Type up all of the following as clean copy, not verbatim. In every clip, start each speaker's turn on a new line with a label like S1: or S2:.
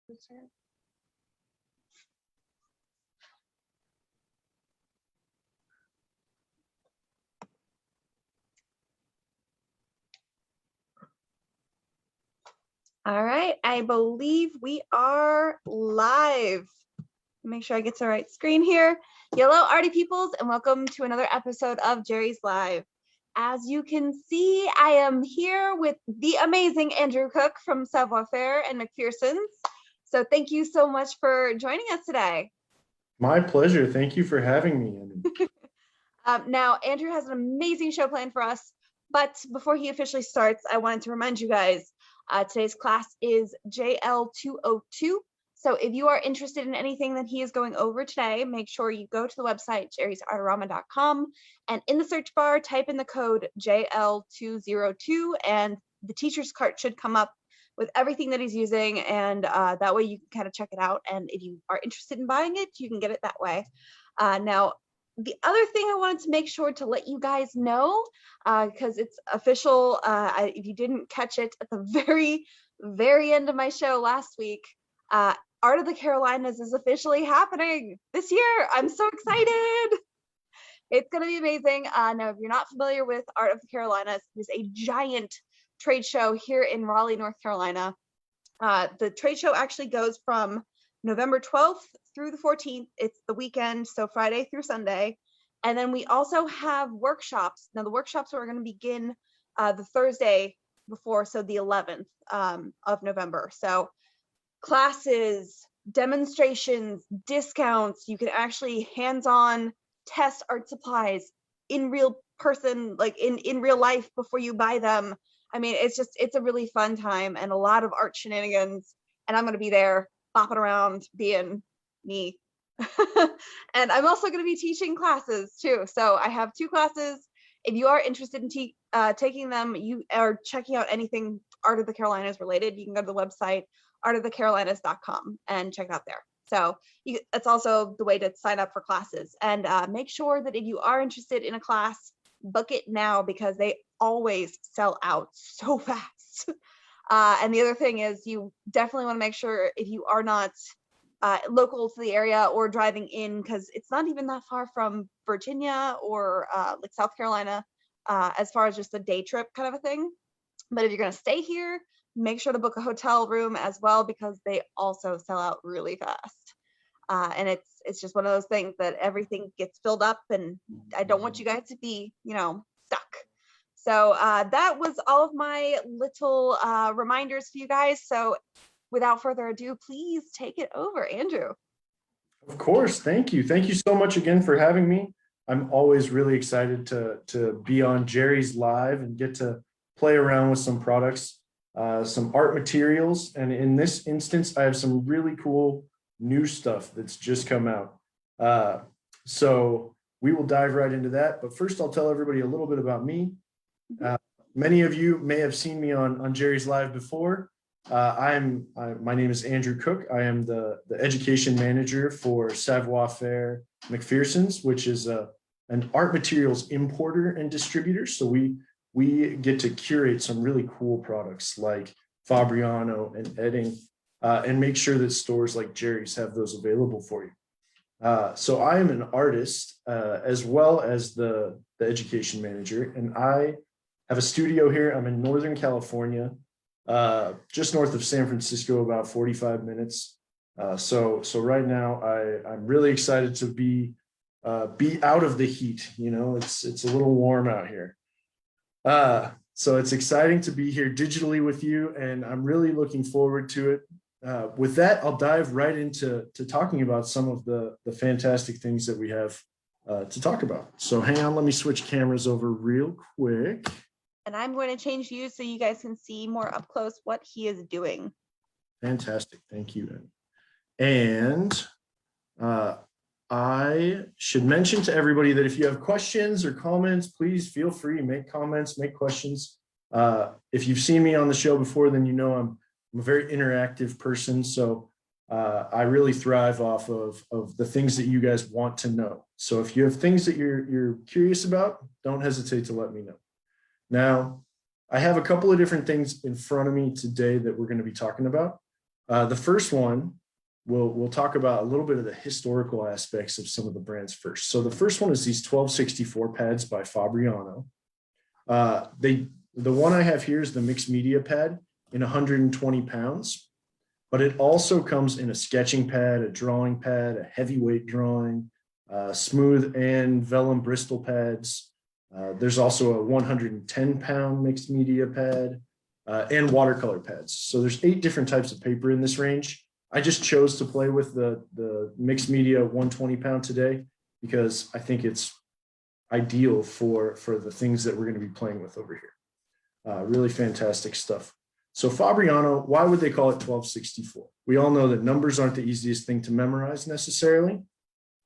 S1: All right, I believe we are live. Make sure I get to the right screen here. Hello, arty peoples, and welcome to another episode of Jerry's Live. As you can see, I am here with the amazing Andrew Cook from Savoir-Faire and MacPherson's. So thank you so much for joining us today.
S2: My pleasure. Thank you for having me, Emmy.
S1: Now, Andrew has an amazing show planned for us, but before he officially starts, I wanted to remind you guys, today's class is JL202. So if you are interested in anything that he is going over today, make sure you go to the website, jerrysartarama.com, and in the search bar, type in the code JL202, and the teacher's cart should come up with everything that he's using, and that way you can kind of check it out, and if you are interested in buying it, you can get it that way. Now, the other thing I wanted to make sure to let you guys know, because it's official, if you didn't catch it at the very end of my show last week, Art of the Carolinas is officially happening this year. I'm so excited. It's going to be amazing. Now, if you're not familiar with Art of the Carolinas, it's a giant trade show here in Raleigh, North Carolina. The trade show actually goes from November 12th through the 14th. It's the weekend, so Friday through Sunday. And then we also have workshops. Now, the workshops are going to begin the Thursday before, so the 11th of November. So classes, demonstrations, discounts. You can actually hands-on test art supplies in real person, like in real life before you buy them. I mean, it's a really fun time and a lot of art shenanigans. And I'm going to be there bopping around being me. And I'm also going to be teaching classes too. So I have 2 classes. If you are interested in taking them, you are checking out anything Art of the Carolinas related, you can go to the website artofthecarolinas.com and check it out there. So it's also the way to sign up for classes, and make sure that if you are interested in a class, book it now because they always sell out so fast. And the other thing is you definitely want to make sure if you are not local to the area or driving in, because it's not even that far from Virginia or like South Carolina, as far as just a day trip kind of a thing. But if you're going to stay here, make sure to book a hotel room as well, because they also sell out really fast. And it's just one of those things that everything gets filled up, and I don't want you guys to be, stuck. So that was all of my little reminders for you guys. So without further ado, please take it over, Andrew.
S2: Of course. Thank you. Thank you so much again for having me. I'm always really excited to be on Jerry's Live and get to play around with some products, some art materials. And in this instance, I have some really cool new stuff that's just come out. So we will dive right into that. But first, I'll tell everybody a little bit about me. Many of you may have seen me on Jerry's Live before. My name is Andrew Cook. I am the education manager for Savoir-Faire MacPherson's, which is an art materials importer and distributor. So we get to curate some really cool products like Fabriano and Edding, and make sure that stores like Jerry's have those available for you. So I am an artist as well as the education manager, and I have a studio here. I'm in Northern California, just north of San Francisco, about 45 minutes. So right now I'm really excited to be out of the heat. It's a little warm out here. So it's exciting to be here digitally with you, and I'm really looking forward to it. With that, I'll dive right into talking about some of the fantastic things that we have to talk about. So hang on, let me switch cameras over real quick.
S1: And I'm going to change views so you guys can see more up close what he is doing.
S2: Fantastic. Thank you. And I should mention to everybody that if you have questions or comments, please feel free to make comments, make questions. If you've seen me on the show before, then you know I'm a very interactive person. So I really thrive off of the things that you guys want to know. So if you have things that you're curious about, don't hesitate to let me know. Now, I have a couple of different things in front of me today that we're going to be talking about. The first one, we'll talk about a little bit of the historical aspects of some of the brands first. So the first one is these 1264 pads by Fabriano. The one I have here is the mixed media pad in 120 pounds, but it also comes in a sketching pad, a drawing pad, a heavyweight drawing, smooth and vellum Bristol pads. There's also a 110-pound mixed media pad and watercolor pads. So there's 8 different types of paper in this range. I just chose to play with the mixed media 120-pound today because I think it's ideal for the things that we're going to be playing with over here. Really fantastic stuff. So Fabriano, why would they call it 1264? We all know that numbers aren't the easiest thing to memorize necessarily,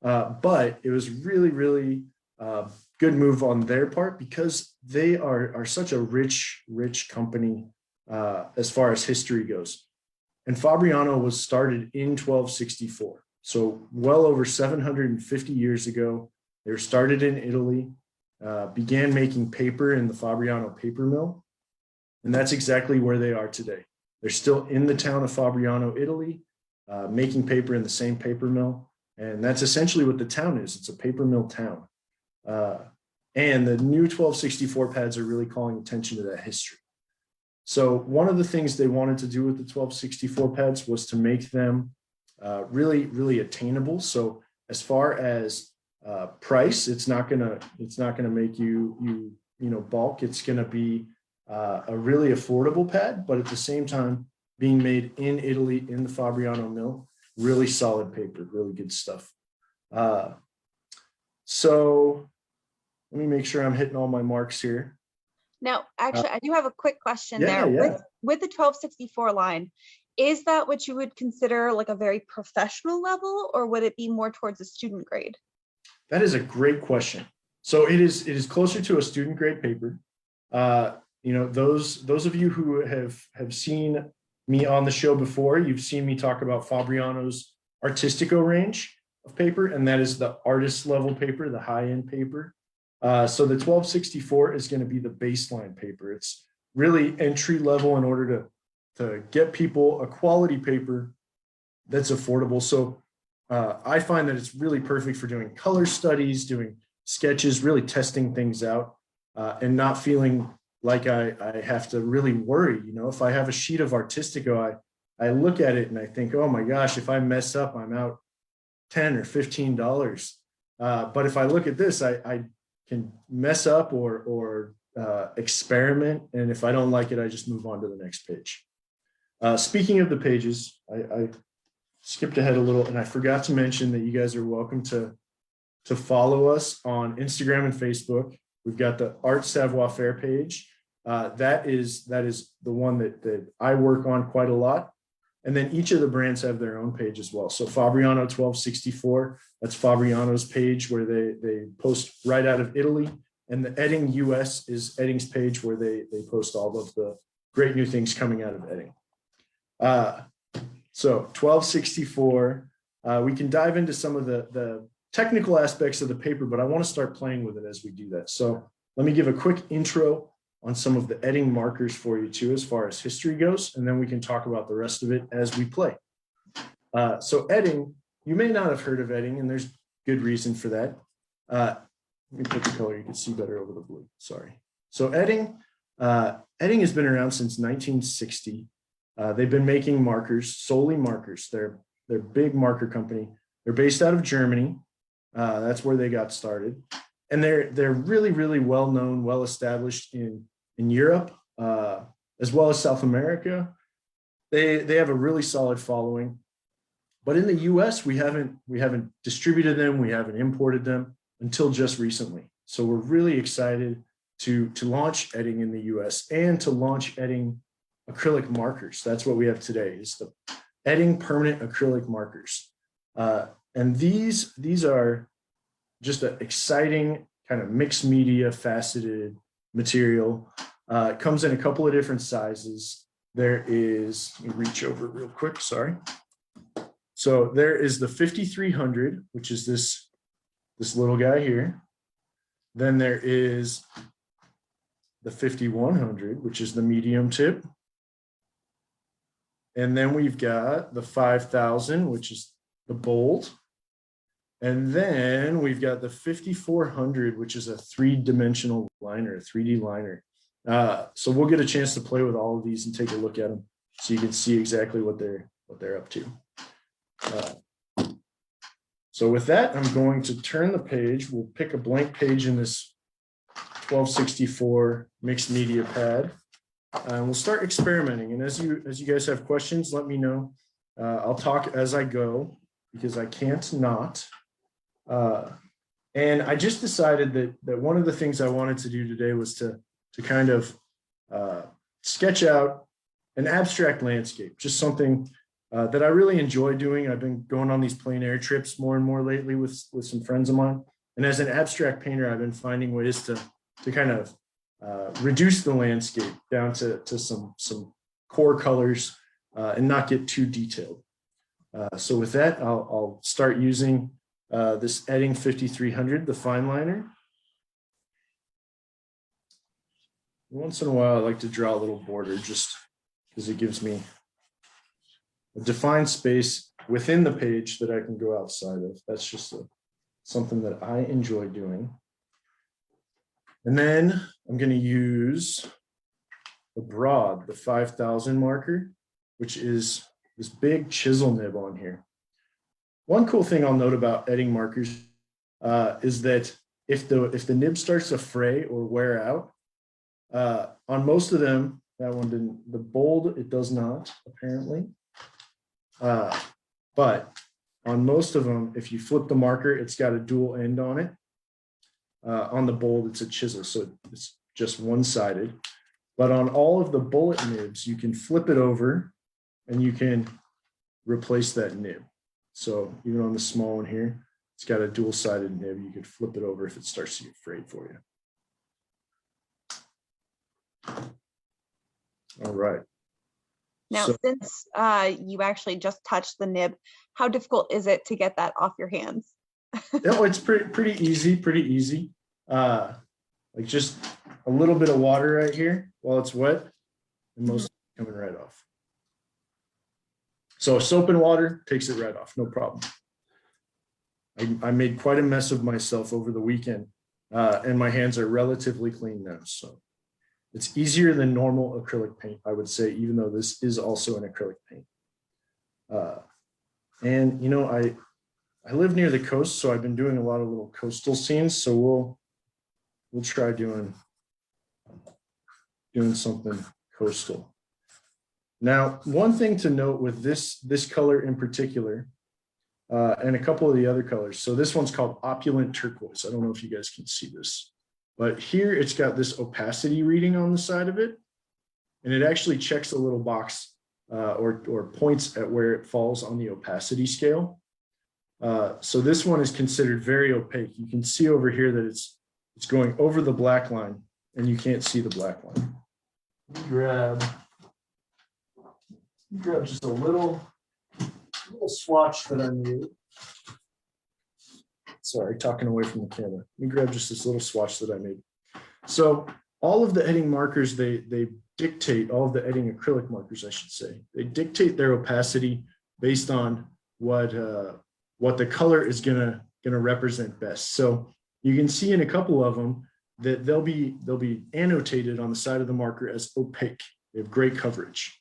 S2: but it was really, really good move on their part because they are such a rich company as far as history goes. And Fabriano was started in 1264. So well over 750 years ago, they were started in Italy, began making paper in the Fabriano paper mill. And that's exactly where they are today. They're still in the town of Fabriano, Italy, making paper in the same paper mill. And that's essentially what the town is. It's a paper mill town. And the new 1264 pads are really calling attention to that history. So one of the things they wanted to do with the 1264 pads was to make them really, really attainable. So as far as price, it's not gonna make you balk. It's gonna be a really affordable pad, but at the same time being made in Italy in the Fabriano mill. Really solid paper, really good stuff. So let me make sure I'm hitting all my marks here.
S1: Now, actually, I do have a quick question
S2: Yeah,
S1: there.
S2: yeah.
S1: With the 1264 line, is that what you would consider like a very professional level, or would it be more towards a student grade?
S2: That is a great question. So it is closer to a student grade paper. Those of you who have seen me on the show before, you've seen me talk about Fabriano's Artistico range of paper, and that is the artist level paper, the high-end paper. So the 1264 is going to be the baseline paper. It's really entry level in order to get people a quality paper that's affordable. So I find that it's really perfect for doing color studies, doing sketches, really testing things out, and not feeling like I have to really worry. If I have a sheet of Artistico, I look at it and I think, oh my gosh, if I mess up, I'm out $10 or $15. But if I look at this, I can mess up or experiment. And if I don't like it, I just move on to the next page. Speaking of the pages, I skipped ahead a little and I forgot to mention that you guys are welcome to follow us on Instagram and Facebook. We've got the Art Savoir-Faire page. That is the one that I work on quite a lot. And then each of the brands have their own page as well. So Fabriano 1264, that's Fabriano's page where they post right out of Italy. And the Edding US is Edding's page where they post all of the great new things coming out of Edding. So 1264, we can dive into some of the technical aspects of the paper, but I want to start playing with it as we do that. So let me give a quick intro on some of the Edding markers for you too, as far as history goes, and then we can talk about the rest of it as we play. So Edding, you may not have heard of Edding, and there's good reason for that. Let me put the color, you can see better over the blue, sorry. So Edding has been around since 1960. They've been making markers, solely markers. They're a big marker company. They're based out of Germany. That's where they got started. And they're really, really well-known, well-established in Europe, as well as South America. They have a really solid following. But in the US, we haven't distributed them, we haven't imported them until just recently. So we're really excited to launch Edding in the US and to launch Edding acrylic markers. That's what we have today, is the Edding permanent acrylic markers. And these are just an exciting kind of mixed media faceted material. It comes in a couple of different sizes. There is, let me reach over real quick, sorry. So there is the 5300, which is this little guy here. Then there is the 5100, which is the medium tip. And then we've got the 5000, which is the bold. And then we've got the 5400, which is a 3-dimensional liner, a 3D liner. So we'll get a chance to play with all of these and take a look at them so you can see exactly what they're up to. So with that, I'm going to turn the page. We'll pick a blank page in this 1264 mixed media pad. And we'll start experimenting. And as you guys have questions, let me know. I'll talk as I go because I can't not. And I just decided that one of the things I wanted to do today was to kind of sketch out an abstract landscape, just something that I really enjoy doing. I've been going on these plein air trips more and more lately with some friends of mine. And as an abstract painter, I've been finding ways to kind of reduce the landscape down to some core colors and not get too detailed. So with that, I'll start using this Edding 5300, the fine liner. Once in a while, I like to draw a little border just because it gives me a defined space within the page that I can go outside of. That's just something that I enjoy doing. And then I'm going to use the broad, the 5000 marker, which is this big chisel nib on here. One cool thing I'll note about Edding markers is that if the nib starts to fray or wear out, on most of them, that one didn't, the bold, it does not, apparently. But on most of them, if you flip the marker, it's got a dual end on it. On the bold, it's a chisel, so it's just one-sided. But on all of the bullet nibs, you can flip it over and you can replace that nib. So even on the small one here, it's got a dual-sided nib. You could flip it over if it starts to get frayed for you. All right.
S1: Now, since you actually just touched the nib, how difficult is it to get that off your hands?
S2: No, it's pretty easy. Like just a little bit of water right here while it's wet, and most coming right off. So soap and water takes it right off, no problem. I made quite a mess of myself over the weekend, and my hands are relatively clean now. So it's easier than normal acrylic paint, I would say, even though this is also an acrylic paint. And you know, I live near the coast, so I've been doing a lot of little coastal scenes. So we'll try doing something coastal. Now, one thing to note with this color in particular, and a couple of the other colors. So this one's called Opulent Turquoise. I don't know if you guys can see this, but here it's got this opacity reading on the side of it, and it actually checks a little box or points at where it falls on the opacity scale. So this one is considered very opaque. You can see over here that it's going over the black line, and you can't see the black line. Let me grab just a little swatch that I made. Sorry, talking away from the camera. Let me grab just this little swatch that I made. So all of the Edding markers, they dictate, all of the Edding acrylic markers, I should say, they dictate their opacity based on what the color is gonna represent best. So you can see in a couple of them that they'll be annotated on the side of the marker as opaque. They have great coverage.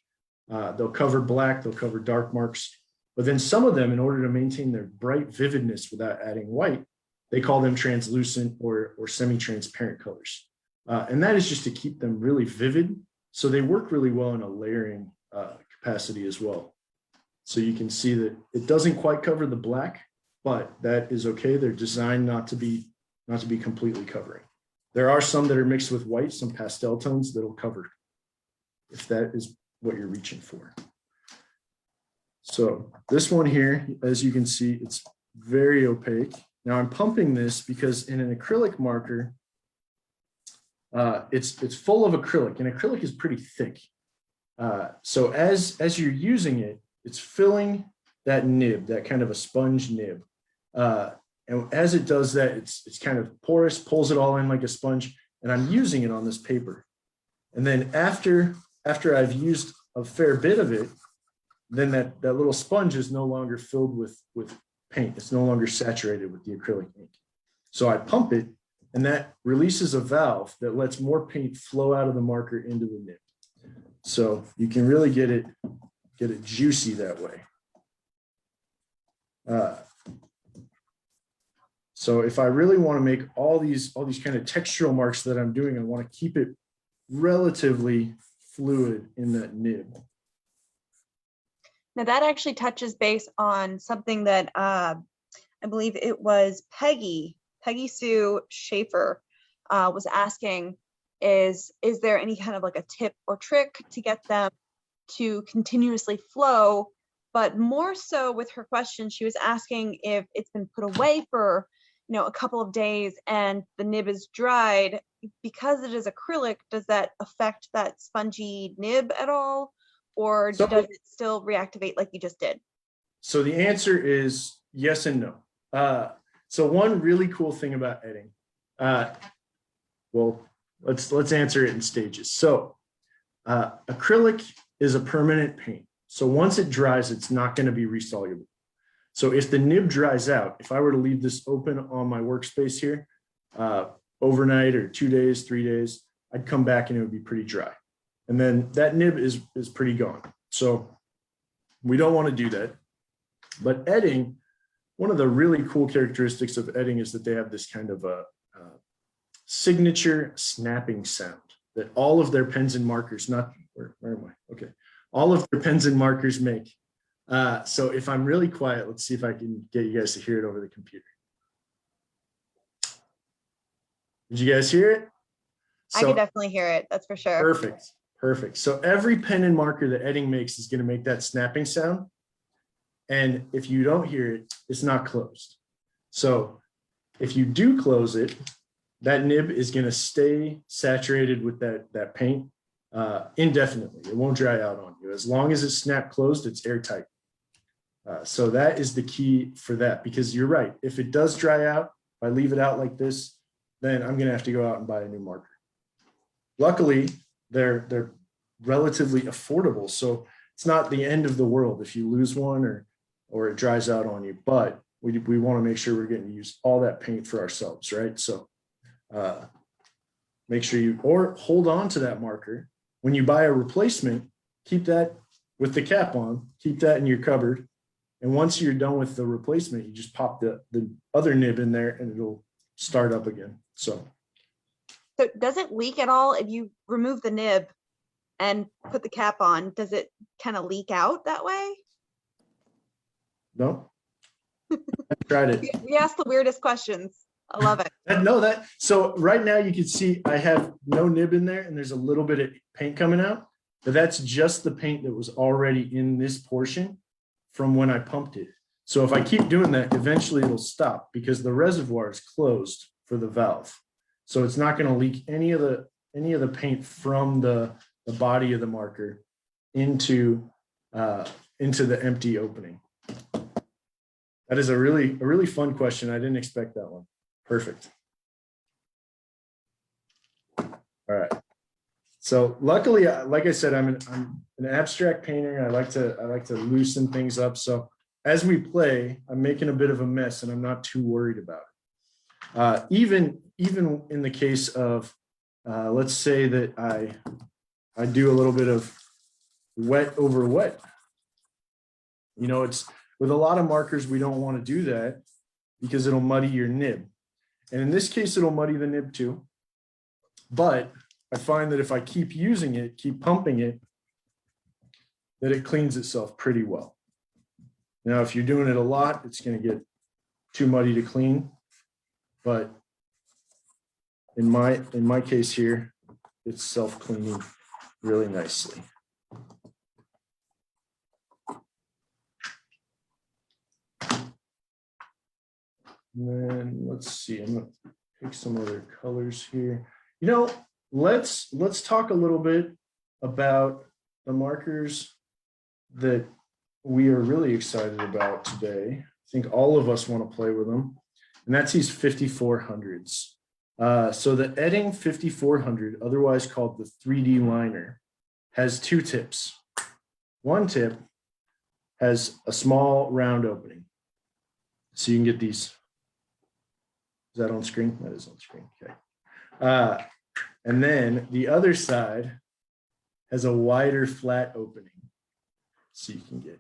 S2: They'll cover black, they'll cover dark marks, but then some of them, in order to maintain their bright vividness without adding white, they call them translucent or semi-transparent colors. And that is just to keep them really vivid. So they work really well in a layering capacity as well. So you can see that it doesn't quite cover the black, but that is okay. They're designed not to be completely covering. There are some that are mixed with white, some pastel tones that'll cover, if that is what you're reaching for. So this one here, as you can see, it's very opaque. Now I'm pumping this because in an acrylic marker, it's full of acrylic, and acrylic is pretty thick. So as you're using it, it's filling that nib, that kind of a sponge nib. And as it does that, it's kind of porous, pulls it all in like a sponge, and I'm using it on this paper. And then after I've used a fair bit of it, then that little sponge is no longer filled with paint. It's no longer saturated with the acrylic ink. So I pump it, and that releases a valve that lets more paint flow out of the marker into the nib. So you can really get it juicy that way. So if I really want to make all these kind of textural marks that I'm doing, I want to keep it relatively fluid in that nib.
S1: Now that actually touches base on something that I believe it was Peggy Sue Schaefer was asking, is there any kind of like a tip or trick to get them to continuously flow? But more so with her question, she was asking if it's been put away for, you know, a couple of days and the nib is dried, because it is acrylic, does that affect that spongy nib at all? Or does it still reactivate like you just did?
S2: So the answer is yes and no. So one really cool thing about Edding, well, let's answer it in stages. So acrylic is a permanent paint. So once it dries, it's not going to be resoluble. So if the nib dries out, if I were to leave this open on my workspace here overnight or 2 days, 3 days, I'd come back and it would be pretty dry. And then that nib is pretty gone. So we don't want to do that. But Edding, one of the really cool characteristics of Edding is that they have this kind of a signature snapping sound that all of their pens and markers, where am I? Okay. All of their pens and markers make. So if I'm really quiet, let's see if I can get you guys to hear it over the computer. Did you guys hear it?
S1: I can definitely hear it. That's for sure.
S2: Perfect. Perfect. So every pen and marker that Edding makes is going to make that snapping sound. And if you don't hear it, it's not closed. So if you do close it, that nib is going to stay saturated with that paint indefinitely. It won't dry out on you. As long as it's snap closed, it's airtight. So that is the key for that, because you're right. If it does dry out, if I leave it out like this, then I'm going to have to go out and buy a new marker. Luckily, they're relatively affordable. So it's not the end of the world if you lose one or it dries out on you, but we want to make sure we're getting to use all that paint for ourselves, right? So make sure or hold on to that marker. When you buy a replacement, keep that with the cap on, keep that in your cupboard. And once you're done with the replacement, you just pop the other nib in there and it'll start up again. So
S1: does it leak at all if you remove the nib and put the cap on? Does it kind of leak out that way?
S2: No. I tried it.
S1: We ask the weirdest questions. I love it.
S2: So right now you can see I have no nib in there and there's a little bit of paint coming out, but that's just the paint that was already in this portion from when I pumped it. So if I keep doing that, eventually it'll stop because the reservoir is closed for the valve. So it's not going to leak any of the paint from the body of the marker into the empty opening. That is a really fun question. I didn't expect that one. Perfect. All right. So luckily, like I said, I'm an abstract painter. I like to loosen things up. So as we play, I'm making a bit of a mess and I'm not too worried about it. Even in the case of, let's say that I do a little bit of wet over wet. You know, it's with a lot of markers, we don't want to do that because it'll muddy your nib. And in this case, it'll muddy the nib too. But I find that if I keep using it, keep pumping it, that it cleans itself pretty well. Now, if you're doing it a lot, it's going to get too muddy to clean. But in my case here, it's self-cleaning really nicely. And then let's see, I'm going to pick some other colors here. You know, let's talk a little bit about the markers that we are really excited about today. I think all of us want to play with them, and that's these 5400s. So the Edding 5400, otherwise called the 3D liner, has two tips. One tip has a small round opening. So you can get these. Is that on screen? That is on screen. Okay. And then the other side has a wider flat opening. So you can get.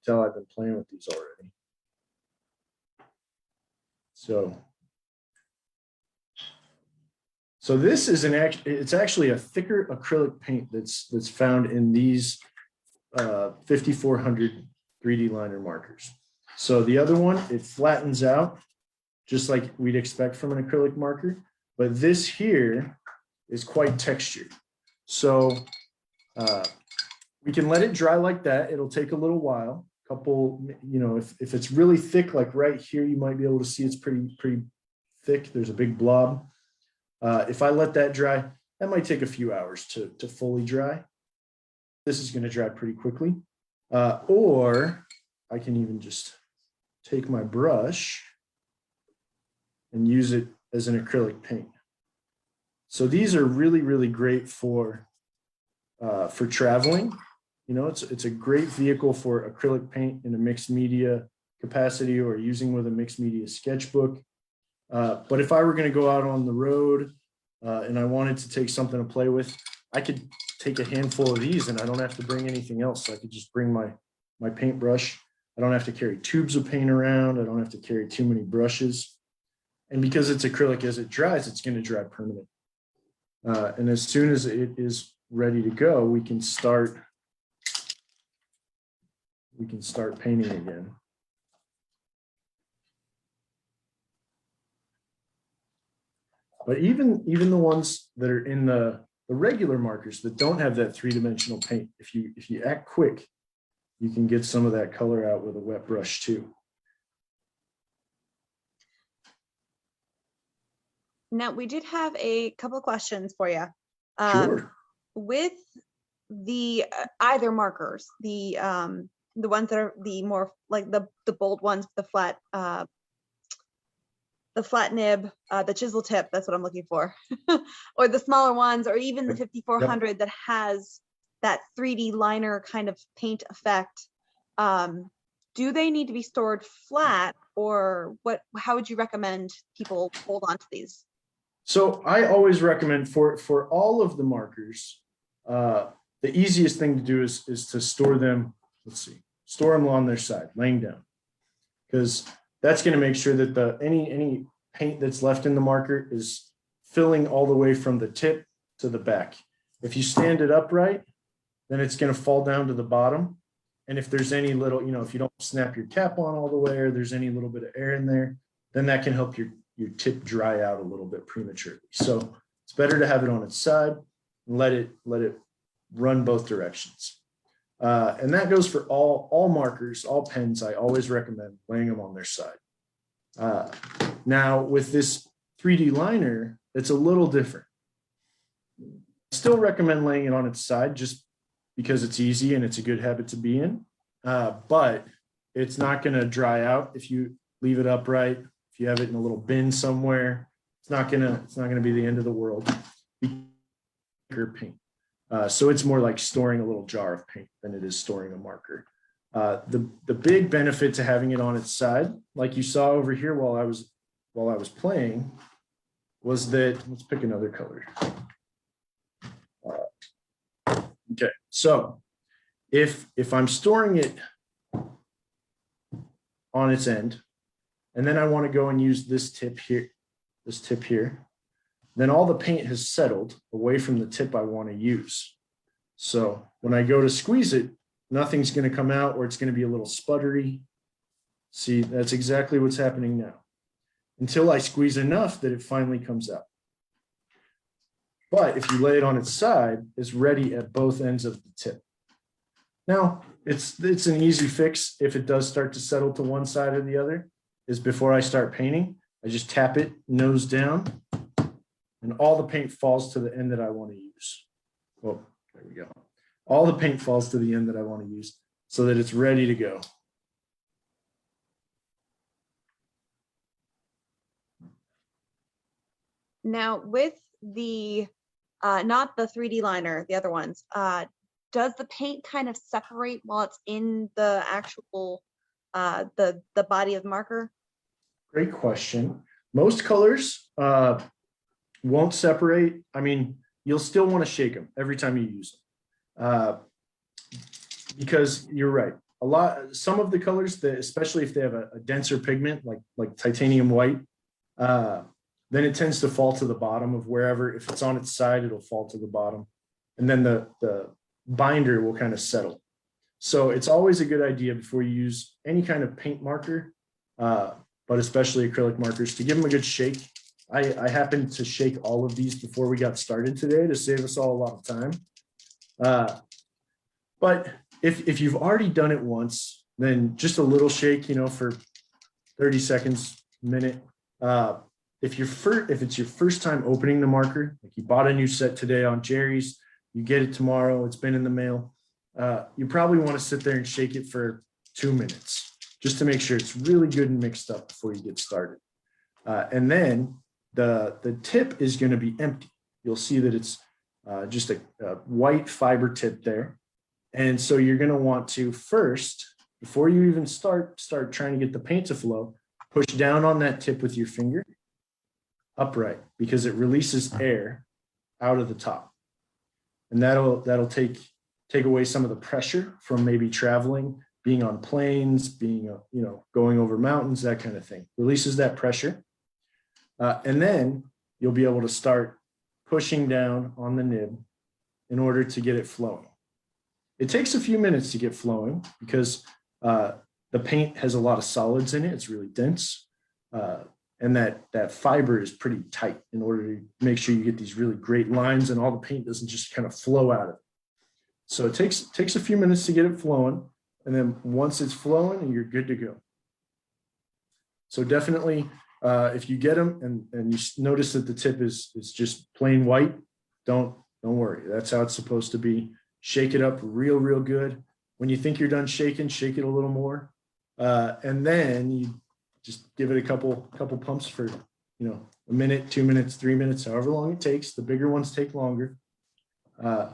S2: Tell I've been playing with these already. So this is it's actually a thicker acrylic paint that's found in these 5400 3D liner markers. So the other one, it flattens out just like we'd expect from an acrylic marker, but this here is quite textured. So we can let it dry like that. It'll take a little while. Couple, you know, if it's really thick, like right here, you might be able to see it's pretty thick. There's a big blob. If I let that dry, that might take a few hours to fully dry. This is going to dry pretty quickly. Or I can even just take my brush and use it as an acrylic paint. So these are really, really great for traveling. You know, it's a great vehicle for acrylic paint in a mixed media capacity or using with a mixed media sketchbook. But if I were going to go out on the road and I wanted to take something to play with, I could take a handful of these and I don't have to bring anything else. I could just bring my paintbrush. I don't have to carry tubes of paint around. I don't have to carry too many brushes. And because it's acrylic, as it dries, it's going to dry permanent. And as soon as it is ready to go, we can start painting again. But even the ones that are in the regular markers that don't have that three-dimensional paint, if you act quick, you can get some of that color out with a wet brush too.
S1: Now, we did have a couple of questions for you.
S2: Sure.
S1: With the either markers, the ones that are the more like the bold ones, the flat nib, the chisel tip, that's what I'm looking for, or the smaller ones, or even the 5400 that has that 3D liner kind of paint effect. Do they need to be stored flat, or how would you recommend people hold on to these?
S2: So I always recommend for all of the markers, the easiest thing to do is to store them. Store them on their side, laying down, because that's going to make sure that any paint that's left in the marker is filling all the way from the tip to the back. If you stand it upright, then it's going to fall down to the bottom. And if there's any little, if you don't snap your cap on all the way, or there's any little bit of air in there, then that can help your tip dry out a little bit prematurely. So it's better to have it on its side and let it run both directions. And that goes for all markers, all pens. I always recommend laying them on their side. Now with this 3D liner, it's a little different. Still recommend laying it on its side just because it's easy and it's a good habit to be in. But it's not going to dry out if you leave it upright. If you have it in a little bin somewhere, it's not gonna be the end of the world. Paint. So it's more like storing a little jar of paint than it is storing a marker. The big benefit to having it on its side, like you saw over here while I was playing, was that, let's pick another color. Okay, so if I'm storing it on its end, and then I want to go and use this tip here, then all the paint has settled away from the tip I want to use. So when I go to squeeze it, nothing's going to come out, or it's going to be a little sputtery. See, that's exactly what's happening now, until I squeeze enough that it finally comes out. But if you lay it on its side, it's ready at both ends of the tip. Now, it's an easy fix if it does start to settle to one side or the other, is before I start painting, I just tap it nose down, and all the paint falls to the end that I want to use. Well, there we go. All the paint falls to the end that I want to use so that it's ready to go.
S1: Now with the not the 3D liner, the other ones, does the paint kind of separate while it's in the actual, the body of the marker?
S2: Great question. Most colors won't separate. I mean, you'll still want to shake them every time you use them. Because you're right. Some of the colors, especially if they have a denser pigment like titanium white, then it tends to fall to the bottom of wherever. If it's on its side, it'll fall to the bottom, and then the binder will kind of settle. So it's always a good idea before you use any kind of paint marker, but especially acrylic markers, to give them a good shake. I happened to shake all of these before we got started today to save us all a lot of time. But if you've already done it once, then just a little shake, for 30 seconds, minute. If it's your first time opening the marker, like you bought a new set today on Jerry's, you get it tomorrow, it's been in the mail, you probably want to sit there and shake it for 2 minutes just to make sure it's really good and mixed up before you get started. And then the tip is going to be empty. You'll see that it's just a white fiber tip there. And so you're going to want to first, before you even start trying to get the paint to flow, push down on that tip with your finger upright, because it releases air out of the top. And that'll take away some of the pressure from maybe traveling, being on planes, being, going over mountains, that kind of thing. Releases that pressure. And then you'll be able to start pushing down on the nib in order to get it flowing. It takes a few minutes to get flowing because the paint has a lot of solids in it. It's really dense. And that fiber is pretty tight in order to make sure you get these really great lines and all the paint doesn't just kind of flow out of it. So it takes a few minutes to get it flowing. And then once it's flowing, you're good to go. So definitely, if you get them and you notice that the tip is just plain white, don't worry. That's how it's supposed to be. Shake it up real good. When you think you're done shaking, shake it a little more. And then you just give it a couple pumps for, a minute, 2 minutes, 3 minutes, however long it takes. The bigger ones take longer. And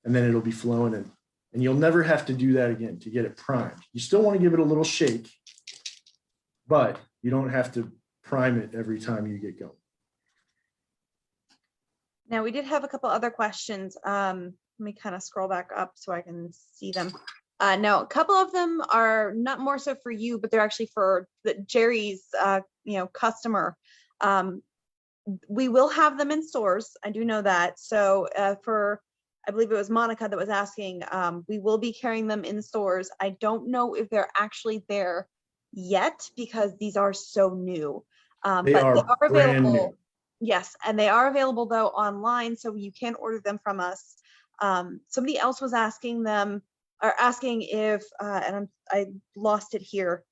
S2: then it'll be flowing in. And you'll never have to do that again to get it primed. You still want to give it a little shake, but you don't have to prime it every time you get going.
S1: Now, we did have a couple other questions. Let me kind of scroll back up so I can see them. Now, a couple of them are not more so for you, but they're actually for Jerry's, customer. We will have them in stores. I do know that. So I believe it was Monica that was asking, we will be carrying them in stores. I don't know if they're actually there yet because these are so new. But they are available. New. Yes, and they are available though online, so you can order them from us. Somebody else was asking if, and I lost it here,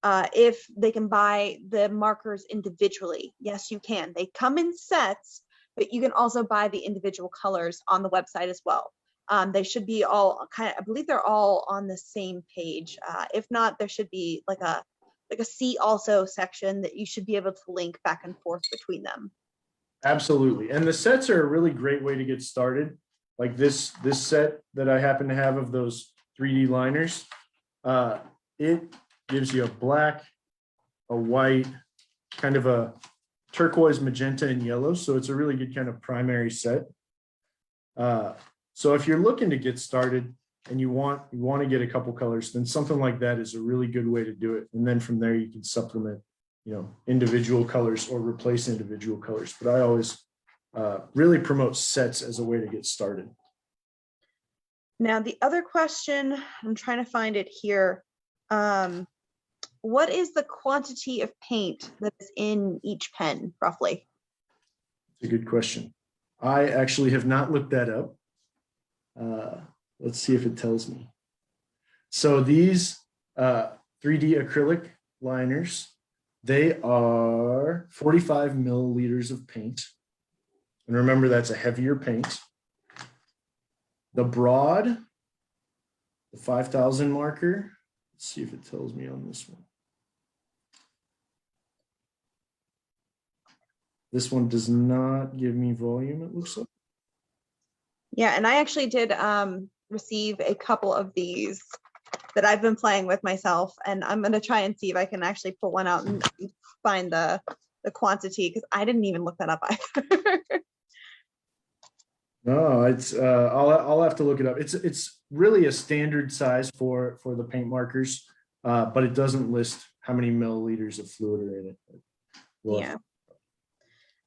S1: if they can buy the markers individually. Yes, you can. They come in sets, but you can also buy the individual colors on the website as well. They should be all I believe they're all on the same page. If not, there should be like a see also section that you should be able to link back and forth between them.
S2: Absolutely. And the sets are a really great way to get started. Like this set that I happen to have of those 3D liners, it gives you a black, a white, kind of a turquoise, magenta, and yellow. So it's a really good kind of primary set. So if you're looking to get started and you want to get a couple colors, then something like that is a really good way to do it. And then from there you can supplement, individual colors or replace individual colors. But I always really promote sets as a way to get started.
S1: Now, the other question, I'm trying to find it here. What is the quantity of paint that is in each pen, roughly?
S2: It's a good question. I actually have not looked that up. Let's see if it tells me. So these 3D acrylic liners, they are 45 milliliters of paint. And remember, that's a heavier paint. The broad, the 5,000 marker, let's see if it tells me on this one. This one does not give me volume, it looks like.
S1: Yeah, and I actually did receive a couple of these that I've been playing with myself, and I'm gonna try and see if I can actually pull one out and find the quantity, because I didn't even look that up either.
S2: No, it's I'll have to look it up. It's really a standard size for the paint markers, but it doesn't list how many milliliters of fluid are in it.
S1: Yeah,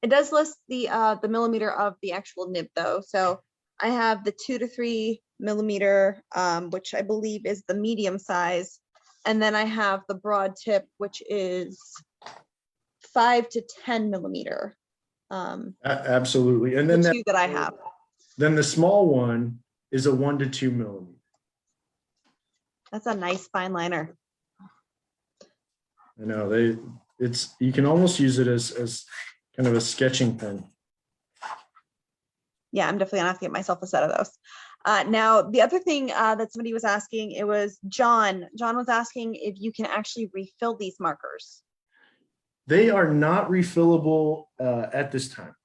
S1: it does list the millimeter of the actual nib though. So I have the 2 to 3 millimeter, which I believe is the medium size, and then I have the broad tip, which is 5 to 10 millimeter.
S2: Absolutely, and then
S1: the two that I have.
S2: Then the small one is a 1 to 2 millimeter.
S1: That's a nice fine liner.
S2: I know you can almost use it as kind of a sketching pen.
S1: Yeah, I'm definitely gonna have to get myself a set of those. Now, the other thing that somebody was asking, it was John. John was asking if you can actually refill these markers.
S2: They are not refillable at this time.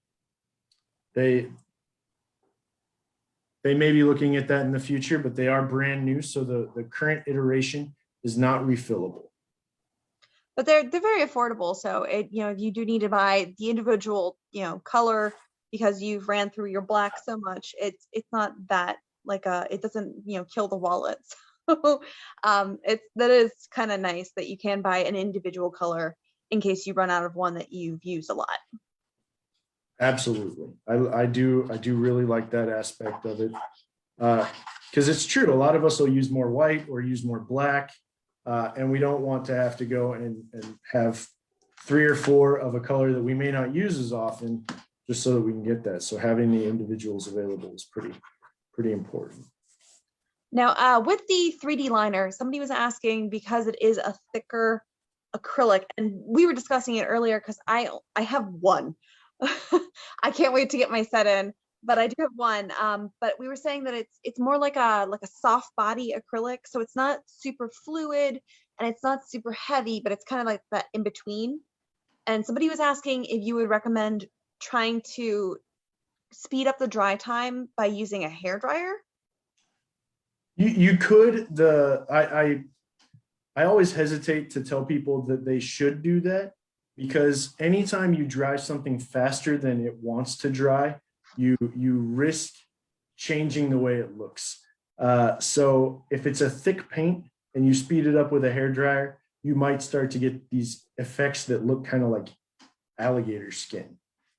S2: They may be looking at that in the future, but they are brand new. So the current iteration is not refillable.
S1: But they're very affordable. So if you do need to buy the individual, color because you've ran through your black so much, it's not that it doesn't, kill the wallet. So that is kind of nice that you can buy an individual color in case you run out of one that you've used a lot.
S2: Absolutely. I do really like that aspect of it. Because it's true, a lot of us will use more white or use more black, and we don't want to have to go and have 3 or 4 of a color that we may not use as often, just so that we can get that. So having the individuals available is pretty important.
S1: Now, with the 3D liner, somebody was asking, because it is a thicker acrylic, and we were discussing it earlier because I have one. I can't wait to get my set in, but I do have one. But we were saying that it's more like a soft body acrylic, so it's not super fluid and it's not super heavy, but it's kind of like that in between. And somebody was asking if you would recommend trying to speed up the dry time by using a hair dryer.
S2: You could. I always hesitate to tell people that they should do that, because anytime you dry something faster than it wants to dry, you risk changing the way it looks. So if it's a thick paint and you speed it up with a hair dryer, you might start to get these effects that look kind of like alligator skin,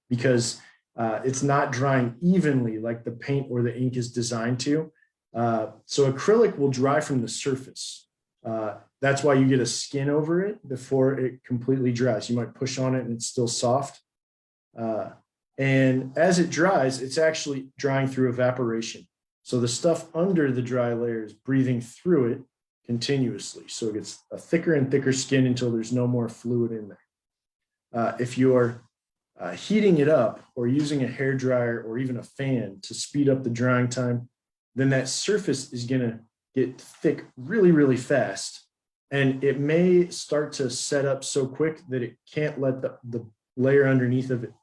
S2: because it's not drying evenly like the paint or the ink is designed to. So acrylic will dry from the surface. That's why you get a skin over it before it completely dries. You might push on it and it's still soft. And as it dries, it's actually drying through evaporation. So the stuff under the dry layer is breathing through it continuously. So it gets a thicker and thicker skin until there's no more fluid in there. If you're heating it up or using a hair dryer or even a fan to speed up the drying time, then that surface is going to get thick really, really fast. And it may start to set up so quick that it can't let the layer underneath of it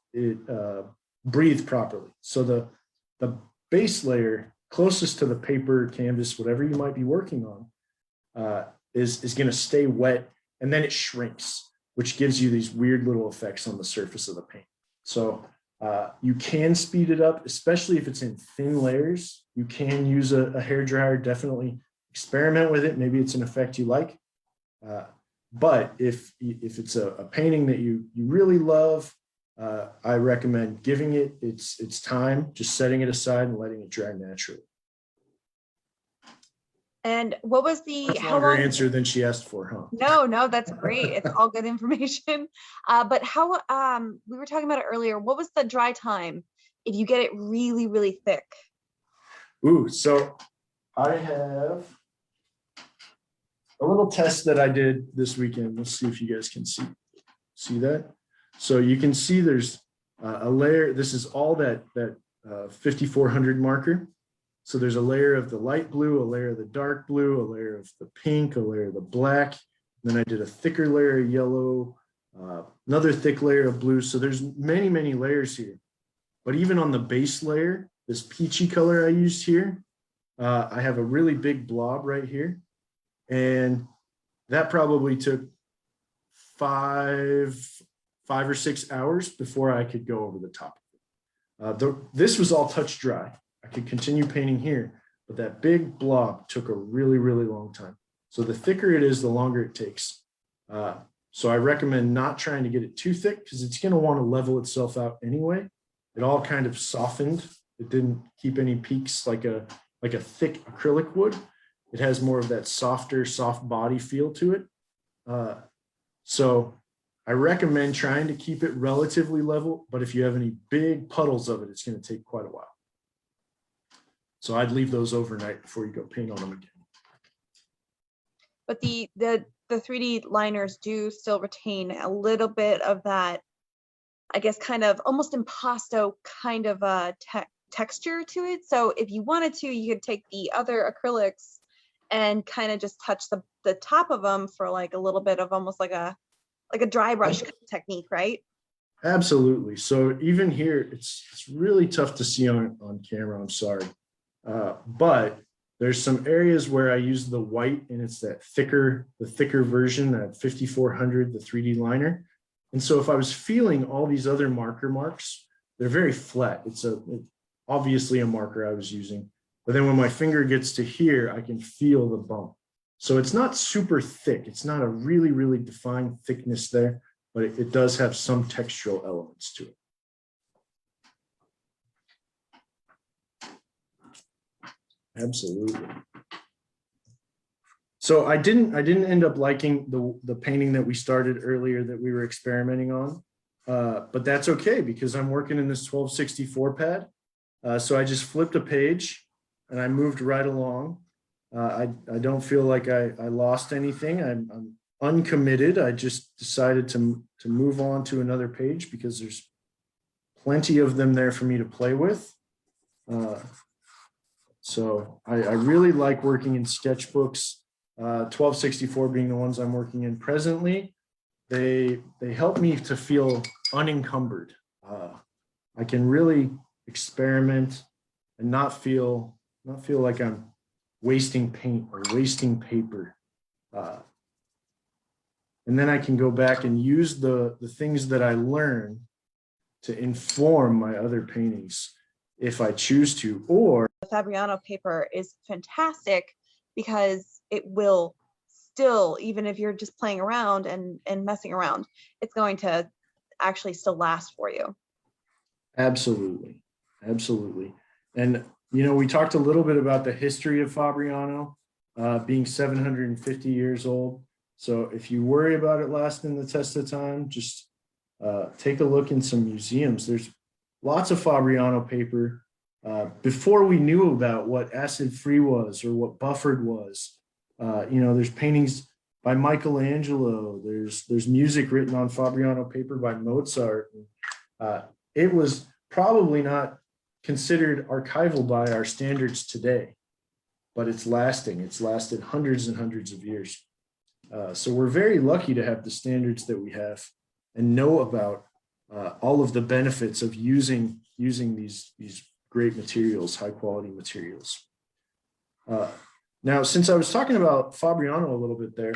S2: breathe properly. So the base layer closest to the paper, canvas, whatever you might be working on, is going to stay wet, and then it shrinks, which gives you these weird little effects on the surface of the paint. So you can speed it up, especially if it's in thin layers. You can use a hair dryer. Definitely experiment with it. Maybe it's an effect you like. But if it's a painting that you really love, I recommend giving it its time, just setting it aside and letting it dry naturally.
S1: And what was the
S2: longer answer than she asked for, huh?
S1: No, that's great. It's all good information. But how we were talking about it earlier. What was the dry time if you get it really, really thick?
S2: Ooh, so I have a little test that I did this weekend. Let's see if you guys can see that. So you can see there's a layer. This is all that 5400 marker. So there's a layer of the light blue, a layer of the dark blue, a layer of the pink, a layer of the black. Then I did a thicker layer of yellow, another thick layer of blue. So there's many, many layers here. But even on the base layer, this peachy color I used here. I have a really big blob right here. And that probably took 5 or 6 hours before I could go over the top. This was all touch dry. I could continue painting here, but that big blob took a really, really long time. So the thicker it is, the longer it takes. So I recommend not trying to get it too thick because it's going to want to level itself out anyway. It all kind of softened. It didn't keep any peaks like a thick acrylic would. It has more of that softer, soft body feel to it. So I recommend trying to keep it relatively level, but if you have any big puddles of it, it's going to take quite a while. So I'd leave those overnight before you go paint on them again.
S1: But the 3D liners do still retain a little bit of that, I guess, kind of almost impasto kind of texture to it. So if you wanted to, you could take the other acrylics and kind of just touch the top of them for like a little bit of almost like a dry brush technique, right?
S2: Absolutely. So even here, it's really tough to see on camera. I'm sorry. But there's some areas where I use the white and it's the thicker version, that 5400, the 3D liner. And so if I was feeling all these other marker marks, they're very flat. It's obviously a marker I was using. But then when my finger gets to here, I can feel the bump. So it's not super thick. It's not a really, really defined thickness there, but it does have some textural elements to it. Absolutely. So I didn't end up liking the painting that we started earlier that we were experimenting on, but that's okay because I'm working in this 1264 pad. So I just flipped a page and I moved right along. I don't feel like I lost anything. I'm uncommitted. I just decided to move on to another page because there's plenty of them there for me to play with. So I really like working in sketchbooks, 1264 being the ones I'm working in presently. They help me to feel unencumbered. I can really experiment and not feel like I'm wasting paint or wasting paper. And then I can go back and use the things that I learn to inform my other paintings if I choose to. Or
S1: the Fabriano paper is fantastic because it will still, even if you're just playing around and messing around, it's going to actually still last for you.
S2: Absolutely. Absolutely. And, you know, we talked a little bit about the history of Fabriano being 750 years old. So if you worry about it lasting the test of time, just take a look in some museums. There's lots of Fabriano paper. Before we knew about what acid-free was or what buffered was, you know, there's paintings by Michelangelo. There's music written on Fabriano paper by Mozart. It was probably not considered archival by our standards today, but it's lasting. It's lasted hundreds and hundreds of years. So we're very lucky to have the standards that we have and know about all of the benefits of using these great materials, high quality materials. Now, since I was talking about Fabriano a little bit there,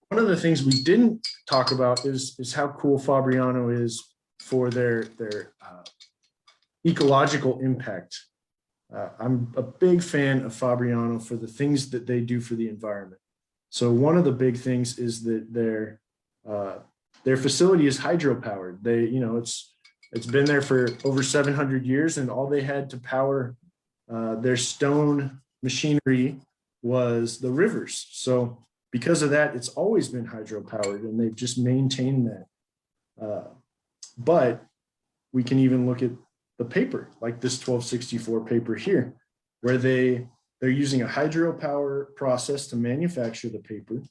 S2: one of the things we didn't talk about is how cool Fabriano is for their ecological impact. I'm a big fan of Fabriano for the things that they do for the environment. So one of the big things is that their facility is hydropowered. It's been there for over 700 years, and all they had to power their stone machinery was the rivers. So because of that, it's always been hydropowered, and they've just maintained that. But we can even look at the paper, like this 1264 paper here, where they're using a hydropower process to manufacture the paper,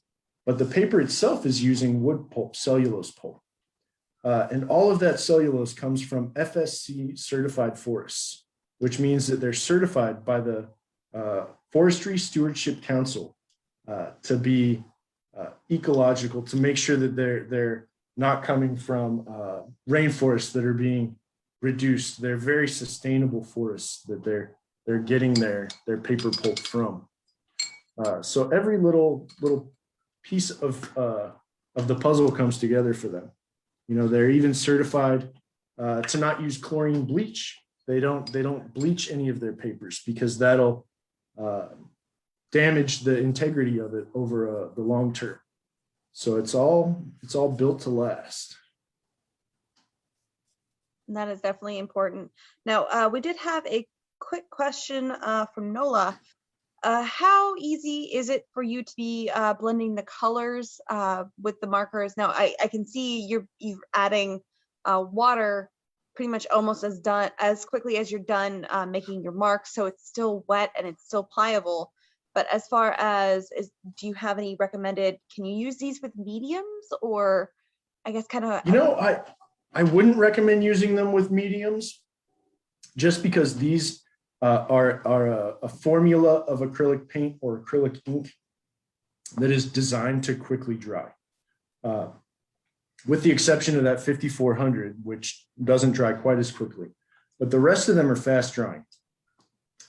S2: but the paper itself is using wood pulp, cellulose pulp. And all of that cellulose comes from FSC certified forests, which means that they're certified by the Forestry Stewardship Council to be ecological, to make sure that they're not coming from rainforests that are being reduced. They're very sustainable forests that they're getting their paper pulp from. So every little piece of the puzzle comes together for them. You know, they're even certified to not use chlorine bleach. They don't bleach any of their papers because that'll damage the integrity of it over the long term. So it's all built to last.
S1: And that is definitely important. Now, we did have a quick question from Nola. How easy is it for you to be blending the colors with the markers? Now, I can see you're adding water pretty much almost as quickly as you're done making your marks, so it's still wet and it's still pliable. But as far as do you have any recommended? Can you use these with mediums, or I guess kind of?
S2: You know, I wouldn't recommend using them with mediums, just because these are a formula of acrylic paint or acrylic ink that is designed to quickly dry. With the exception of that 5400, which doesn't dry quite as quickly, but the rest of them are fast drying.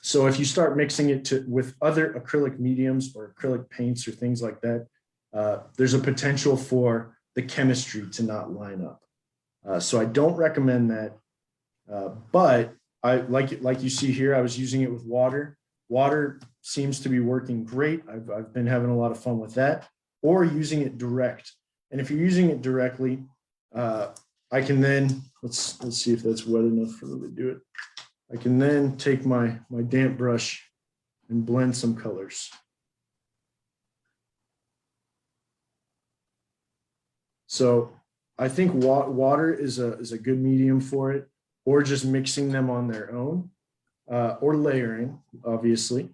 S2: So if you start mixing it with other acrylic mediums or acrylic paints or things like that, there's a potential for the chemistry to not line up. So I don't recommend that. But I like you see here, I was using it with water. Water seems to be working great. I've been having a lot of fun with that, or using it direct. And if you're using it directly, I can then, let's see if that's wet enough for me to do it. I can then take my damp brush and blend some colors. So I think water is a good medium for it, or just mixing them on their own, or layering, obviously.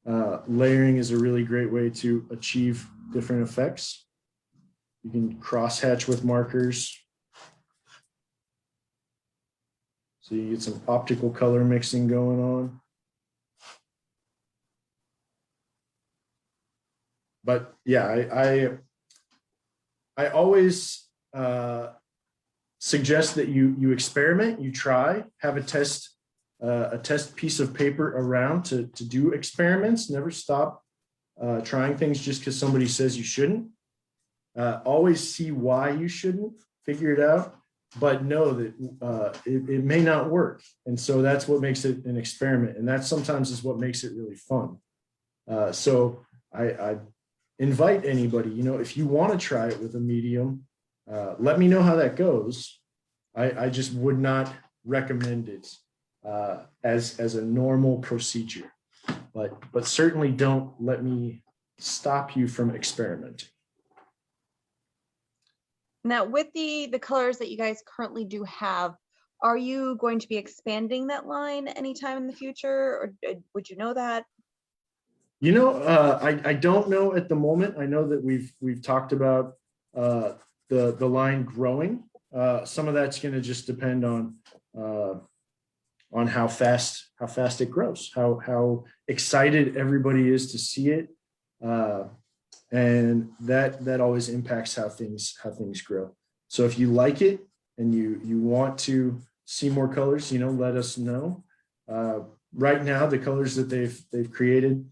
S2: Layering is a really great way to achieve different effects. You can crosshatch with markers. So you get some optical color mixing going on. But yeah, I always suggest that you experiment, you try, have a test piece of paper around to do experiments. Never stop trying things just because somebody says you shouldn't. Always see why you shouldn't, figure it out, but know that it may not work. And so that's what makes it an experiment. And that sometimes is what makes it really fun. So I invite anybody, you know, if you want to try it with a medium, let me know how that goes. I just would not recommend it as a normal procedure, but certainly don't let me stop you from experimenting.
S1: Now, with the colors that you guys currently do have, are you going to be expanding that line anytime in the future, or would you know that?
S2: You know, I don't know at the moment. I know that we've talked about the line growing. Some of that's going to just depend on how fast it grows, how excited everybody is to see it. And that always impacts how things grow. So if you like it and you want to see more colors, you know, let us know. Right now, the colors that they've created,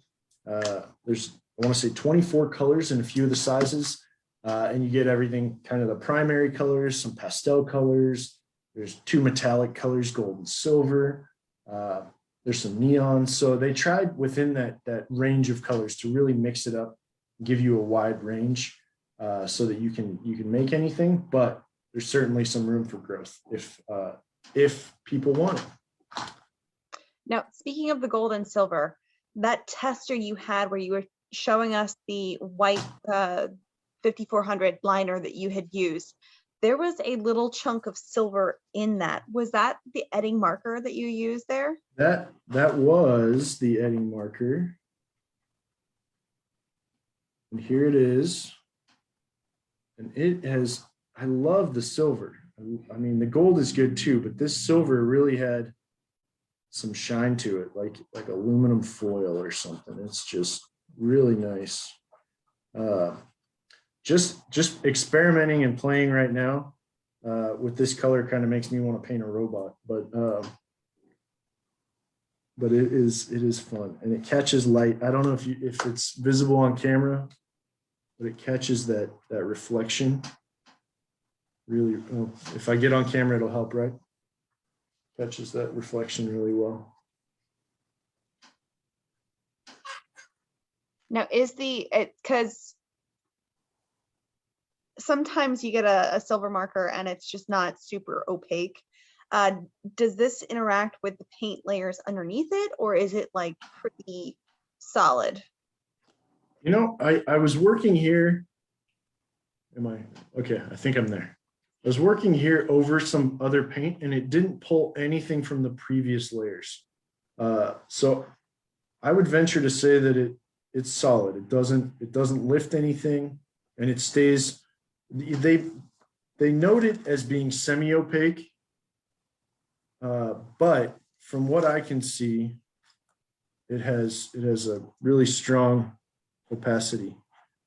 S2: there's, I want to say 24 colors in a few of the sizes, and you get everything, kind of the primary colors, some pastel colors. There's 2 metallic colors, gold and silver. There's some neons. So they tried within that range of colors to really mix it up, give you a wide range, so that you can make anything, but there's certainly some room for growth if people want it.
S1: Now, speaking of the gold and silver, that tester you had where you were showing us the white 5400 liner that you had used, there was a little chunk of silver in that. Was that the Edding marker that you used there?
S2: That was the Edding marker. And here it is. And it has, I love the silver. I mean, the gold is good too, but this silver really had some shine to it, like aluminum foil or something. It's just really nice. Just experimenting and playing right now. with this color kind of makes me want to paint a robot, but it is fun and it catches light. I don't know if it's visible on camera, but it catches that reflection. Really, oh, if I get on camera, it'll help, right? Catches that reflection really well.
S1: Now, because sometimes you get a silver marker and it's just not super opaque. Does this interact with the paint layers underneath it, or is it like pretty solid?
S2: You know, I was working here. Am I okay? I think I'm there. I was working here over some other paint and it didn't pull anything from the previous layers. So I would venture to say that it's solid. It doesn't lift anything and it stays. They note it as being semi-opaque, but from what I can see, it has a really strong opacity.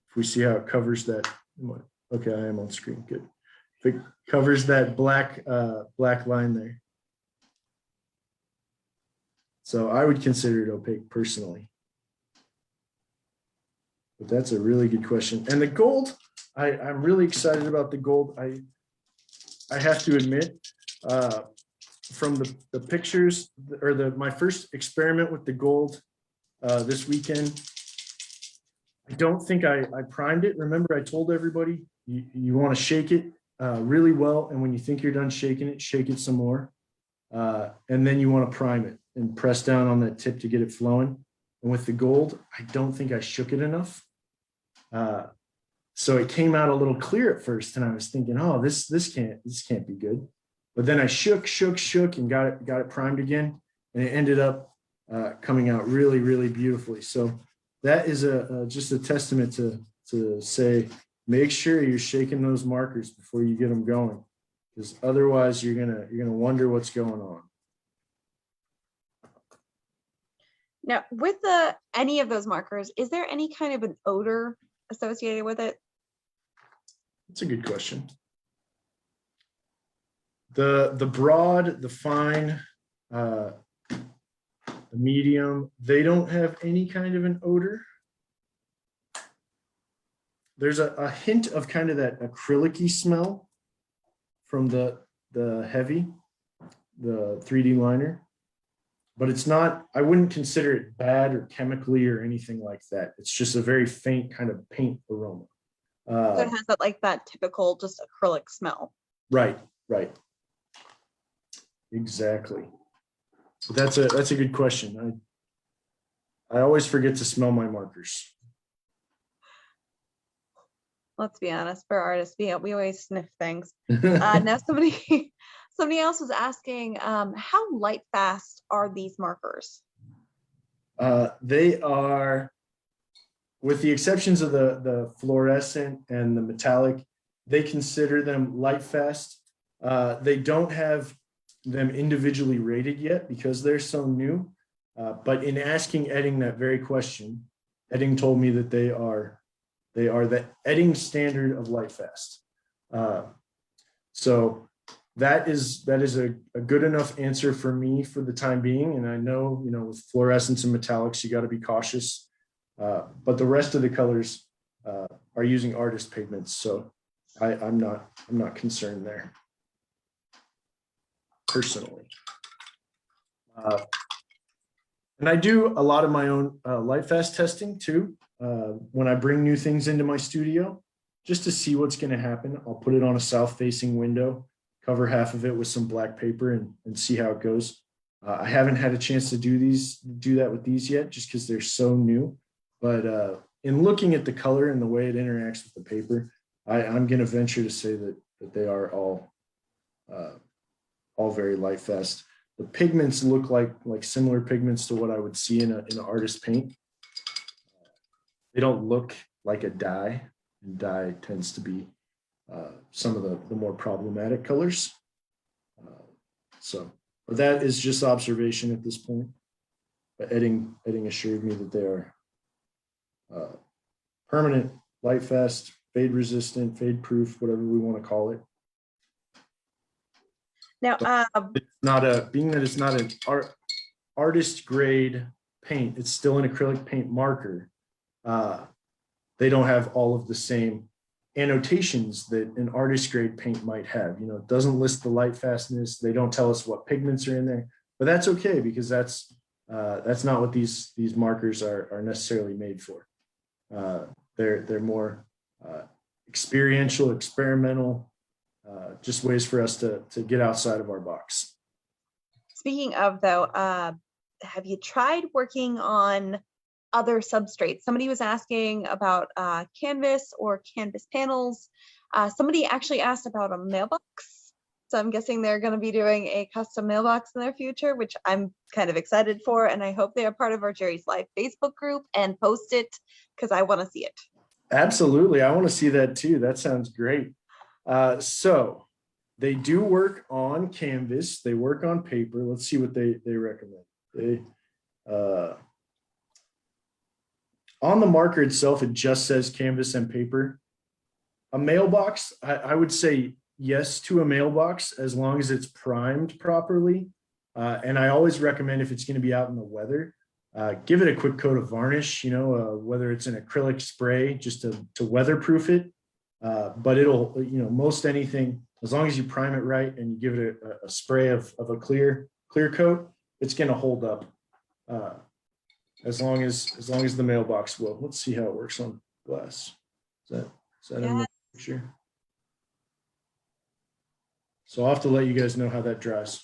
S2: If we see how it covers that, okay, I am on screen. Good. If it covers that black line there. So I would consider it opaque personally. But that's a really good question. And the gold, I'm really excited about the gold. I have to admit, from the pictures or my first experiment with the gold this weekend, I don't think I primed it. Remember, I told everybody you want to shake it really well, and when you think you're done shaking it, shake it some more, and then you want to prime it and press down on that tip to get it flowing. And with the gold, I don't think I shook it enough, so it came out a little clear at first, and I was thinking, oh, this can't be good. But then I shook and got it primed again, and it ended up coming out really, really beautifully. So that is just a testament to say, make sure you're shaking those markers before you get them going, because otherwise you're gonna wonder what's going on.
S1: Now, with any of those markers, is there any kind of an odor associated with it?
S2: That's a good question. The broad, the fine, the medium, they don't have any kind of an odor. There's a hint of kind of that acrylic-y smell from the heavy, the 3D liner, but it's not, I wouldn't consider it bad or chemically or anything like that. It's just a very faint kind of paint aroma.
S1: So it has that typical just acrylic smell.
S2: Right. Exactly. That's a good question. I always forget to smell my markers.
S1: Let's be honest, for artists, we always sniff things. Now somebody else was asking, how light fast are these markers?
S2: They are, with the exceptions of the fluorescent and the metallic, they consider them light fast. They don't have them individually rated yet because they're so new. But in asking Edding that very question, Edding told me that they are the Edding standard of light fast. So that is a good enough answer for me for the time being. And I know, with fluorescents and metallics, you got to be cautious. But the rest of the colors are using artist pigments, so I'm not concerned there personally. And I do a lot of my own light fast testing too. When I bring new things into my studio, just to see what's going to happen, I'll put it on a south-facing window, cover half of it with some black paper, and see how it goes. I haven't had a chance to do that with these yet, just because they're so new. But in looking at the color and the way it interacts with the paper, I'm going to venture to say that they are all very light fast. The pigments look like similar pigments to what I would see in an artist paint. They don't look like a dye, and dye tends to be some of the more problematic colors. But that is just observation at this point. But Edding assured me that they are permanent, light fast, fade resistant, fade proof, whatever we want to call it.
S1: Now,
S2: It's not a, being that it's not an artist grade paint, it's still an acrylic paint marker. They don't have all of the same annotations that an artist grade paint might have. You know, it doesn't list the light fastness. They don't tell us what pigments are in there, but that's okay because that's not what these markers are necessarily made for. They're more experiential, experimental, just ways for us to get outside of our box.
S1: speaking of though, have you tried working on other substrates? Somebody was asking about canvas or canvas panels. Somebody actually asked about a mailbox. So I'm guessing they're going to be doing a custom mailbox in their future, which I'm kind of excited for. And I hope they are part of our Jerry's Live Facebook group and post it because I want to see it.
S2: Absolutely. I want to see that too. That sounds great. So they do work on canvas. They work on paper. Let's see what they recommend. They, on the marker itself, it just says canvas and paper. A mailbox, I would say yes to a mailbox as long as it's primed properly. And I always recommend if it's going to be out in the weather, give it a quick coat of varnish, you know, whether it's an acrylic spray just to weatherproof it. But it'll, you know, most anything, as long as you prime it right and you give it a spray of a clear coat, it's going to hold up. As long as the mailbox will. Let's see how it works on glass. Is that in the picture? So I'll have to let you guys know how that dries.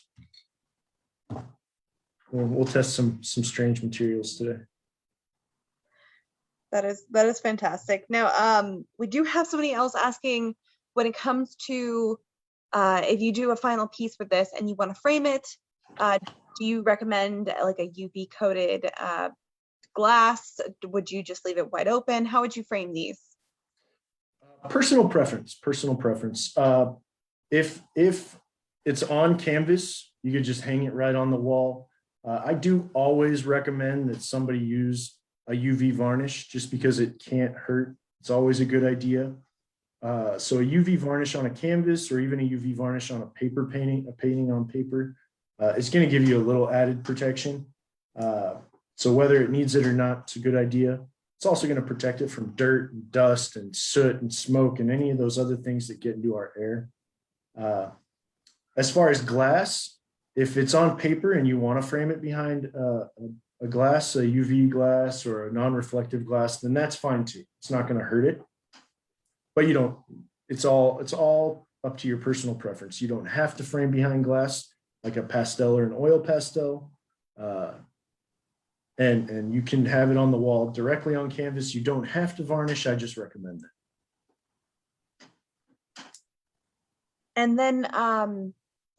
S2: We'll test some strange materials today.
S1: That is fantastic. Now, we do have somebody else asking when it comes to if you do a final piece with this and you want to frame it, do you recommend like a UV coated glass? Would you just leave it wide open? How would you frame these?
S2: Personal preference. If it's on canvas, you could just hang it right on the wall. I do always recommend that somebody use a UV varnish just because it can't hurt. It's always a good idea. So a UV varnish on a canvas or even a UV varnish on a painting on paper, it's going to give you a little added protection. So whether it needs it or not, it's a good idea. It's also going to protect it from dirt and dust and soot and smoke and any of those other things that get into our air. As far as glass, if it's on paper and you want to frame it behind a glass, a UV glass or a non-reflective glass, then that's fine too. It's not going to hurt it. But you don't, it's all up to your personal preference. You don't have to frame behind glass like a pastel or an oil pastel. And you can have it on the wall directly on canvas. You don't have to varnish. I just recommend that.
S1: And then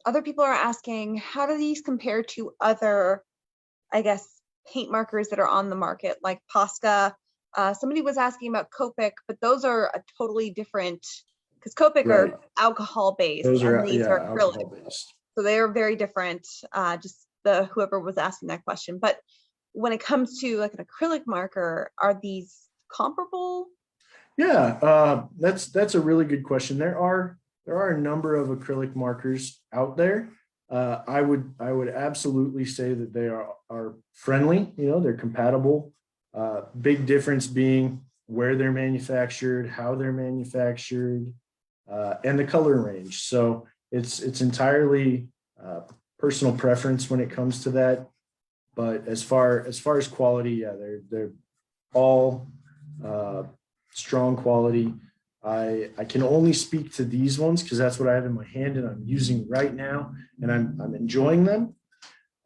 S1: other people are asking, how do these compare to other, I guess, paint markers that are on the market, like Posca? Somebody was asking about Copic, but those are a totally different, because Copic
S2: Right.
S1: are alcohol based
S2: Those are,
S1: and these are acrylic.
S2: alcohol based.
S1: So they are very different, just whoever was asking that question. But when it comes to like an acrylic marker, are these comparable?
S2: Yeah, that's a really good question. There are a number of acrylic markers out there. I would absolutely say that they are friendly. You know, they're compatible. Big difference being where they're manufactured, how they're manufactured, and the color range. So it's entirely personal preference when it comes to that. But as far as quality, yeah, they're all strong quality. I can only speak to these ones because that's what I have in my hand and I'm using right now, and I'm enjoying them.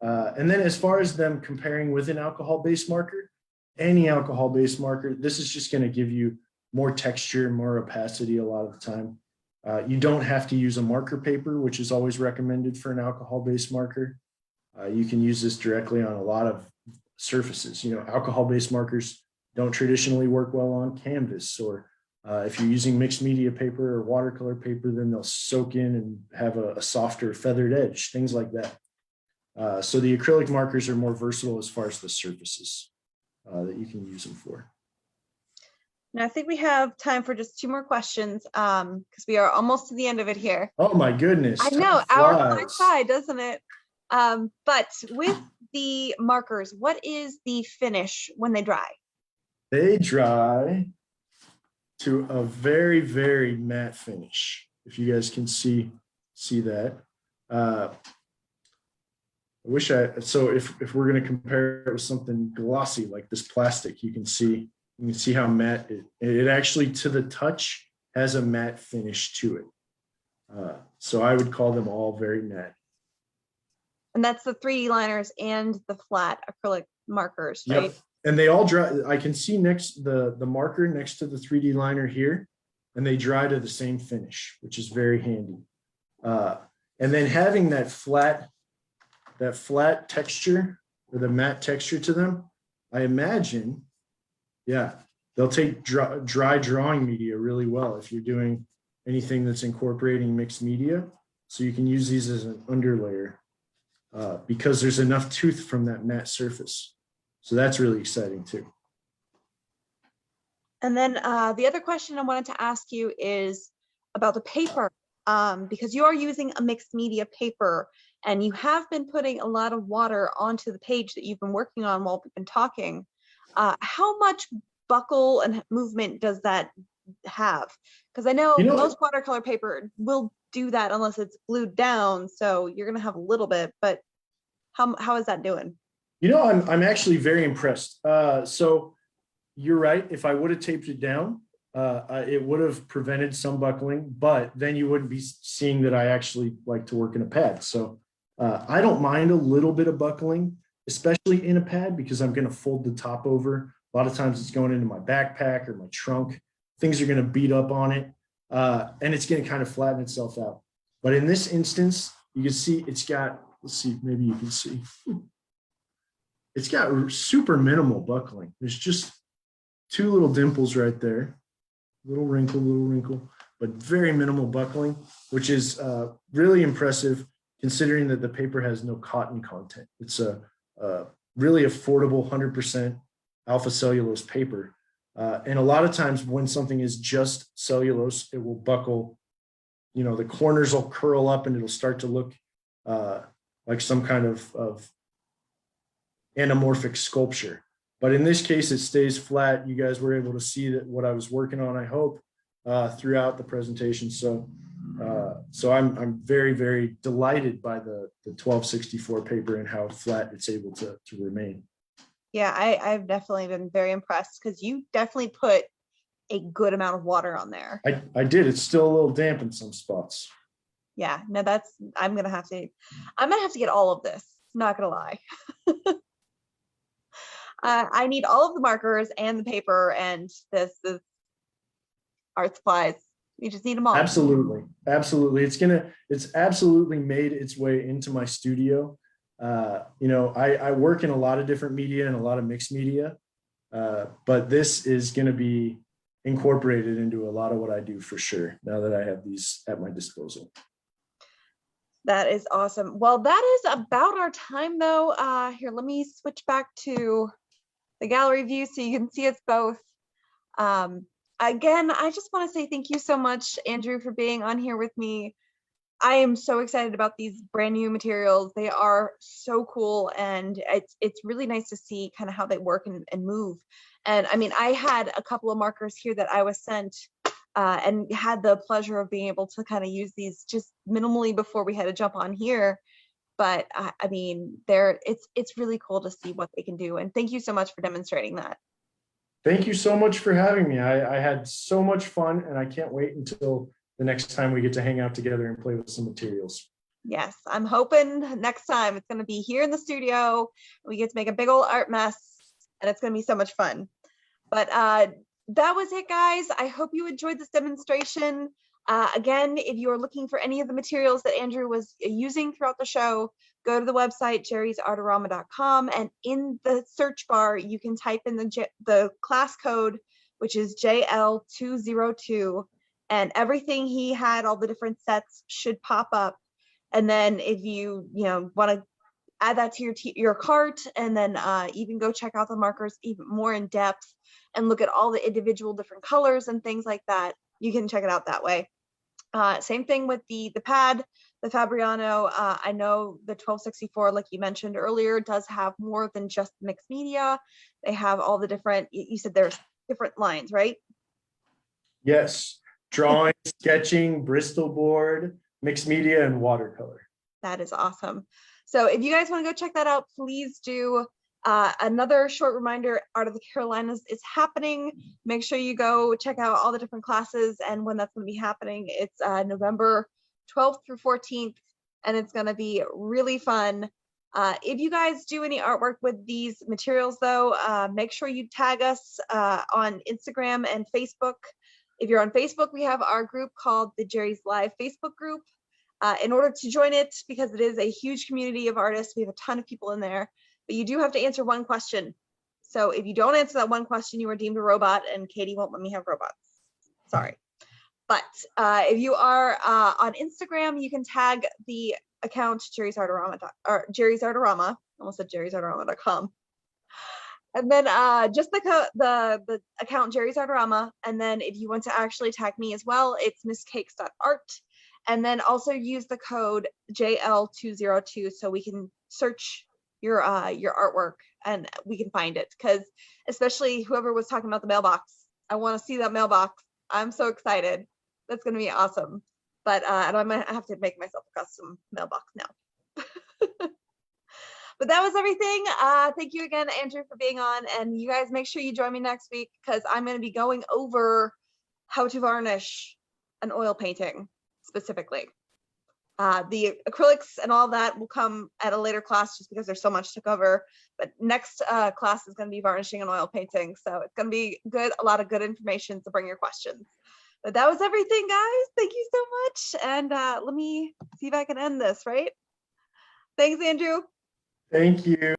S2: And then as far as them comparing with an alcohol-based marker, any alcohol-based marker, this is just going to give you more texture, more opacity a lot of the time. You don't have to use a marker paper, which is always recommended for an alcohol-based marker. You can use this directly on a lot of surfaces. You know, alcohol-based markers don't traditionally work well on canvas, or if you're using mixed media paper or watercolor paper, then they'll soak in and have a softer feathered edge, things like that. So the acrylic markers are more versatile as far as the surfaces that you can use them for.
S1: Now I think we have time for just 2 more questions because we are almost to the end of it here.
S2: Oh my goodness.
S1: I
S2: time
S1: know, hour
S2: flies.
S1: flies by, doesn't it? But with the markers, what is the finish when they dry?
S2: They dry to a very, very matte finish. If you guys can see that. I wish so if we're going to compare it with something glossy like this plastic, you can see how matte it actually to the touch has a matte finish to it. So I would call them all very matte.
S1: And that's the 3D liners and the flat acrylic markers, right?
S2: Yep. And they all dry. I can see the marker next to the 3D liner here, and they dry to the same finish, which is very handy. And then having that flat texture or the matte texture to them, I imagine, yeah, they'll take dry drawing media really well if you're doing anything that's incorporating mixed media. So you can use these as an underlayer because there's enough tooth from that matte surface. So that's really exciting too.
S1: And then the other question I wanted to ask you is about the paper, because you are using a mixed media paper and you have been putting a lot of water onto the page that you've been working on while we've been talking. How much buckle and movement does that have? Because I know most watercolor paper will do that unless it's glued down. So you're going to have a little bit, but how is that doing?
S2: I'm actually very impressed. So you're right. If I would have taped it down, it would have prevented some buckling, but then you wouldn't be seeing that I actually like to work in a pad. So I don't mind a little bit of buckling, especially in a pad, because I'm going to fold the top over. A lot of times it's going into my backpack or my trunk. Things are going to beat up on it, and it's going to kind of flatten itself out. But in this instance, you can see it's got, let's see, maybe you can see. It's got super minimal buckling. There's just 2 little dimples right there. Little wrinkle, but very minimal buckling, which is really impressive considering that the paper has no cotton content. It's a really affordable 100% alpha cellulose paper. And a lot of times when something is just cellulose, it will buckle, the corners will curl up and it'll start to look like some kind of anamorphic sculpture. But in this case, it stays flat. You guys were able to see that what I was working on, I hope, throughout the presentation. So I'm very, very delighted by the 1264 paper and how flat it's able to remain.
S1: Yeah, I've definitely been very impressed because you definitely put a good amount of water on there.
S2: I did. It's still a little damp in some spots.
S1: Yeah, no, I'm gonna have to get all of this. Not gonna lie. I need all of the markers and the paper and this art supplies. You just need them all.
S2: Absolutely. It's absolutely made its way into my studio. I work in a lot of different media and a lot of mixed media, but this is going to be incorporated into a lot of what I do for sure, now that I have these at my disposal.
S1: That is awesome. Well, that is about our time though. Here, let me switch back to the gallery view so you can see us both. Again, I just want to say thank you so much, Andrew, for being on here with me. I am so excited about these brand new materials. They are so cool, and it's really nice to see kind of how they work and move. And I mean, I had a couple of markers here that I was sent and had the pleasure of being able to kind of use these just minimally before we had to jump on here. But I mean, it's really cool to see what they can do. And thank you so much for demonstrating that.
S2: Thank you so much for having me. I had so much fun, and I can't wait until the next time we get to hang out together and play with some materials.
S1: Yes, I'm hoping next time it's going to be here in the studio. We get to make a big old art mess, and it's going to be so much fun. But that was it, guys. I hope you enjoyed this demonstration. Again, if you're looking for any of the materials that Andrew was using throughout the show, go to the website, jerrysartarama.com, and in the search bar, you can type in the class code, which is JL202, and everything he had, all the different sets, should pop up. And then if you want to add that to your cart, and then even go check out the markers even more in depth, and look at all the individual different colors and things like that, you can check it out that way. Same thing with the pad, the Fabriano. I know the 1264, like you mentioned earlier, does have more than just mixed media. They have all the different, you said there's different lines, right?
S2: Yes, drawing, sketching, Bristol board, mixed media, and watercolor.
S1: That is awesome. So if you guys want to go check that out, please do. Another short reminder, Art of the Carolinas is happening. Make sure you go check out all the different classes and when that's going to be happening. It's November 12th through 14th, and it's going to be really fun. If you guys do any artwork with these materials though, make sure you tag us on Instagram and Facebook. If you're on Facebook, we have our group called the Jerry's Live Facebook group. In order to join it, because it is a huge community of artists, we have a ton of people in there, but you do have to answer one question. So if you don't answer that one question, you are deemed a robot, and Katie won't let me have robots. Sorry. But if you are on Instagram, you can tag the account Jerry's Artarama, almost said jerry'sartarama.com. And then just the account Jerry's Artarama. And then if you want to actually tag me as well, it's misscakes.art. And then also use the code JL202 so we can search your artwork and we can find it. Because especially whoever was talking about the mailbox, I want to see that mailbox. I'm so excited. That's going to be awesome. But I might have to make myself a custom mailbox now. But that was everything. Thank you again, Andrew, for being on. And you guys make sure you join me next week because I'm going to be going over how to varnish an oil painting specifically. The acrylics and all that will come at a later class just because there's so much to cover. But next class is going to be varnishing an oil painting. So it's going to be good, a lot of good information to bring your questions. But that was everything, guys. Thank you so much. And let me see if I can end this, right? Thanks, Andrew.
S2: Thank you.